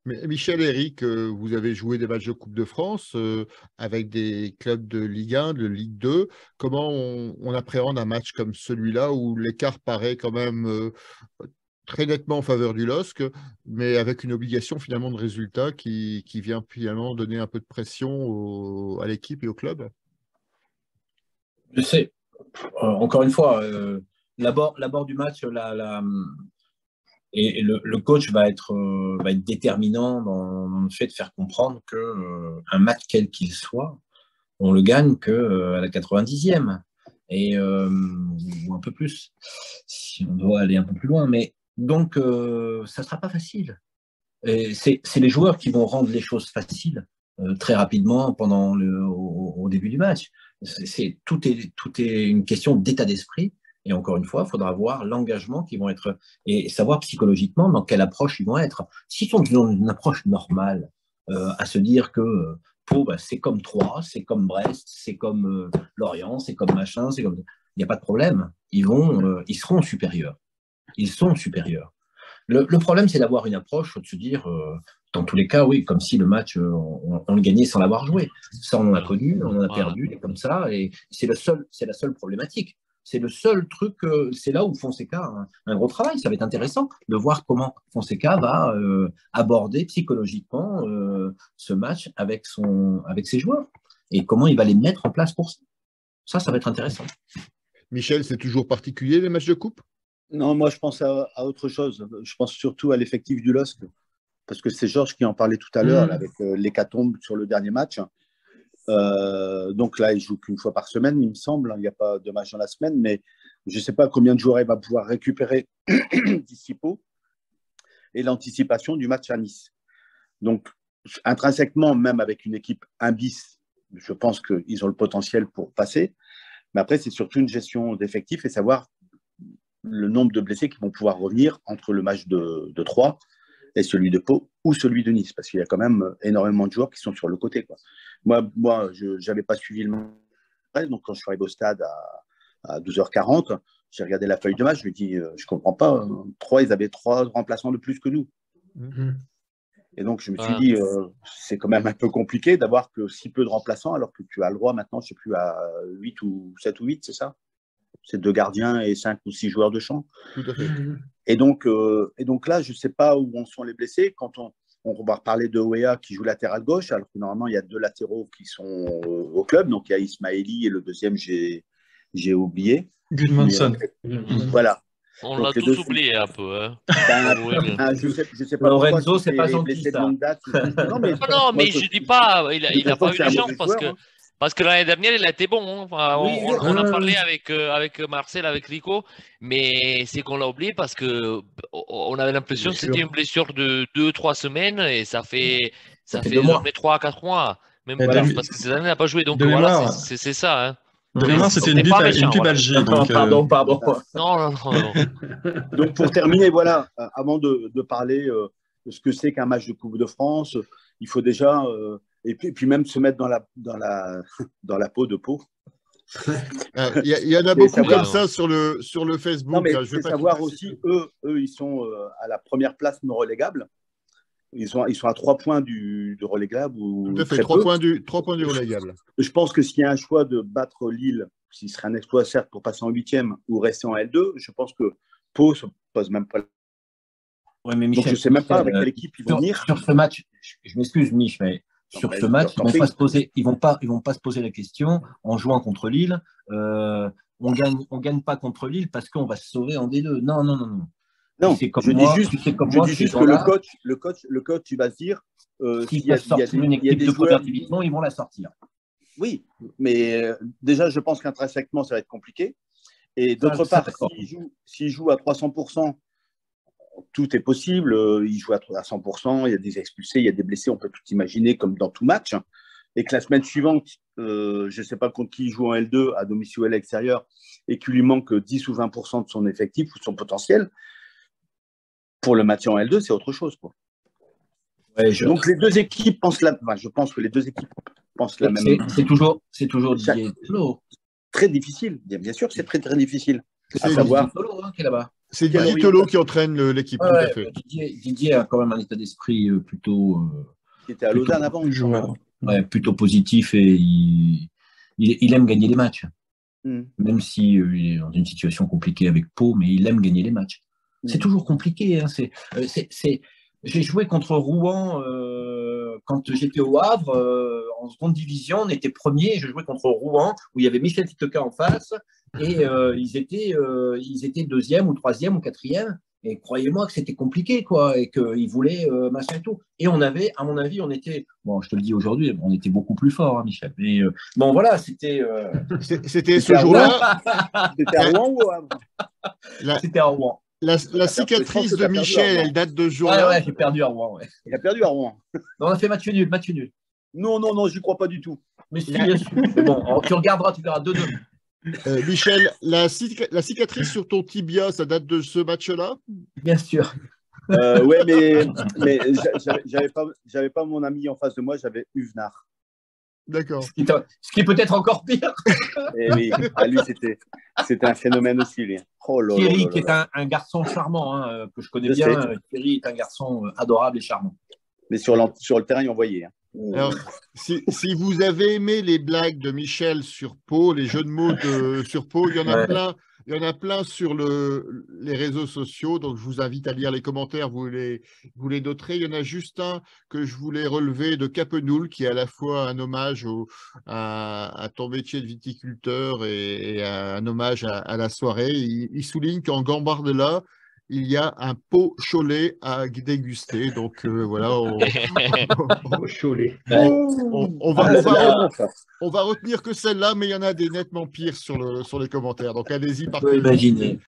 Mais Michel, Eric, vous avez joué des matchs de Coupe de France avec des clubs de Ligue 1, de Ligue 2. Comment on appréhende un match comme celui-là où l'écart paraît quand même très nettement en faveur du LOSC, mais avec une obligation finalement de résultat qui vient finalement donner un peu de pression à l'équipe et au club? Je sais, encore une fois, l'abord du match, et le coach va être déterminant dans le fait de faire comprendre que un match quel qu'il soit, on le gagne que à la 90e ou un peu plus, si on doit aller un peu plus loin. Mais donc, ça ne sera pas facile. Et c'est les joueurs qui vont rendre les choses faciles très rapidement au début du match. Tout est une question d'état d'esprit. Et encore une fois, il faudra voir l'engagement qui vont être et savoir psychologiquement dans quelle approche ils vont être. S'ils sont dans une approche normale, à se dire que Pau, bah, c'est comme Troyes, c'est comme Brest, c'est comme Lorient, c'est comme machin, il n'y a pas de problème. Ils seront supérieurs. Ils sont supérieurs. Le problème, c'est d'avoir une approche de se dire, dans tous les cas, oui, comme si le match, on le gagnait sans l'avoir joué. Ça, on en a connu, on en a perdu, et comme ça, et c'est la seule problématique. C'est le seul truc, c'est là où Fonseca a un gros travail. Ça va être intéressant de voir comment Fonseca va aborder psychologiquement ce match avec ses joueurs et comment il va les mettre en place pour ça. Ça va être intéressant. Michel, c'est toujours particulier les matchs de coupe? Non, moi, je pense à autre chose. Je pense surtout à l'effectif du LOSC, parce que c'est Georges qui en parlait tout à l'heure, avec l'hécatombe sur le dernier match. Donc là, il joue qu'une fois par semaine, il me semble. Il n'y a pas de match dans la semaine, mais je ne sais pas combien de joueurs il va pouvoir récupérer d'ici Pau et l'anticipation du match à Nice. Donc, intrinsèquement, même avec une équipe 1 bis, je pense qu'ils ont le potentiel pour passer. Mais après, c'est surtout une gestion d'effectifs et savoir le nombre de blessés qui vont pouvoir revenir entre le match de Troyes et celui de Pau ou celui de Nice, parce qu'il y a quand même énormément de joueurs qui sont sur le côté, quoi. Moi je n'avais pas suivi le match, donc quand je suis arrivé au stade à 12h40, j'ai regardé la feuille de match, je me dis, je ne comprends pas, Troyes, ils avaient 3 remplaçants de plus que nous. Et donc, je me suis dit, c'est quand même un peu compliqué d'avoir que si peu de remplaçants, alors que tu as le droit maintenant, je ne sais plus, à 8 ou 7 ou 8, c'est ça? C'est 2 gardiens et 5 ou 6 joueurs de champ. Tout à fait. Et donc là, je ne sais pas où en sont les blessés. Quand on va reparler de Wea qui joue latéral gauche, alors que normalement, il y a 2 latéraux qui sont au club. Donc, il y a Ismaili et le deuxième, j'ai oublié. Gudmundsson. Voilà. On donc, l'a tous oublié un peu. Hein. Je sais pas Lorenzo, c'est pas gentil, ça. Non, mais je ne dis pas, il n'a pas eu de chance parce que l'année dernière, il a été bon. Hein. Enfin, on a parlé avec Marcel, avec Rico, mais c'est qu'on l'a oublié parce qu'on avait l'impression que c'était une blessure de 2-3 semaines et ça fait 3-4 mois. Même plus, parce que cette année, il n'a pas joué. Donc voilà, c'est ça. Hein. De mémoire, c'était une pubalgie. Donc, Pardon. Non. Donc, pour terminer, voilà, avant de parler de ce que c'est qu'un match de Coupe de France, il faut déjà, et puis même se mettre dans la peau de Pau. Il y en a beaucoup comme ça sur le Facebook. Non, mais je vais savoir aussi, eux, ils sont à la première place non relégable. Ils sont à 3 points du relégable. Tout à fait, 3 points du relégable. Je pense que s'il y a un choix de battre Lille, ce serait un exploit certes pour passer en 8e ou rester en L2, je pense que Pau ne se pose même pas. Ouais, mais Michel, donc je ne sais même pas avec quelle équipe ils vont venir. Sur ce match, je m'excuse Mich, mais sur ce match, ils vont pas se poser la question en jouant contre Lille. On gagne pas contre Lille parce qu'on va se sauver en D2. Non. Non, je dis juste que le coach, il va se dire s'il y a une équipe de première division, ils vont la sortir. Oui, mais déjà, je pense qu'intrinsèquement, ça va être compliqué. Et d'autre part, s'il joue à 300%, tout est possible. Il joue à 100%, il y a des expulsés, il y a des blessés, on peut tout imaginer comme dans tout match. Et que la semaine suivante, je ne sais pas contre qui il joue en L2, à domicile ou à l'extérieur, et qu'il lui manque 10 ou 20% de son effectif ou de son potentiel, pour le match en L2, c'est autre chose, quoi. Ouais, donc les deux équipes pensent je pense que les deux équipes pensent la même. C'est toujours très difficile. Bien sûr, c'est très très difficile. C'est savoir solo qui est là-bas. C'est Vitolo qui entraîne l'équipe, tout à fait. Didier a quand même un état d'esprit plutôt. Il était à Lausanne avant. Plutôt positif et il aime gagner les matchs. Même si il est dans une situation compliquée avec Pau, mais il aime gagner les matchs. C'est toujours compliqué. Hein. J'ai joué contre Rouen quand j'étais au Havre, en seconde division, on était premier. Je jouais contre Rouen, où il y avait Michel Titoka en face, et ils étaient deuxième ou troisième ou quatrième. Et croyez-moi que c'était compliqué, quoi, et qu'ils voulaient machin et tout. Et on avait, à mon avis, on était, bon, je te le dis aujourd'hui, on était beaucoup plus fort, hein, Michel. Mais bon, voilà, c'était. C'était ce jour-là. C'était à Rouen ou au Havre? C'était à Rouen. La cicatrice de Michel, elle date de ce jour-là. Ouais, j'ai perdu à Rouen. Ouais. Il a perdu à Rouen. Non, on a fait match nul. Non, j'y crois pas du tout. Mais si, bien sûr. Mais bon, tu regarderas, tu verras 2-2. Michel, la cicatrice sur ton tibia, ça date de ce match-là? Bien sûr. Ouais, mais j'avais pas mon ami en face de moi, j'avais Huvenard. D'accord. Ce qui est peut-être encore pire. Et oui, lui, c'était un phénomène aussi. Lui. Thierry, qui est un garçon charmant, hein, que je connais bien. Thierry est un garçon adorable et charmant. Mais sur le terrain, il envoyait. Hein. Alors, si vous avez aimé les blagues de Michel sur Pau, les jeux de mots sur Pau, il y en a plein sur les réseaux sociaux. Donc, je vous invite à lire les commentaires, vous les noterez. Il y en a juste un que je voulais relever de Capenoul, qui est à la fois un hommage à ton métier de viticulteur et un hommage à la soirée. Il souligne qu'en Gambardella, il y a un pot Cholet à déguster. Donc, voilà. On va retenir que celle-là, mais il y en a des nettement pires sur les commentaires. Donc, allez-y, partez. Imaginez.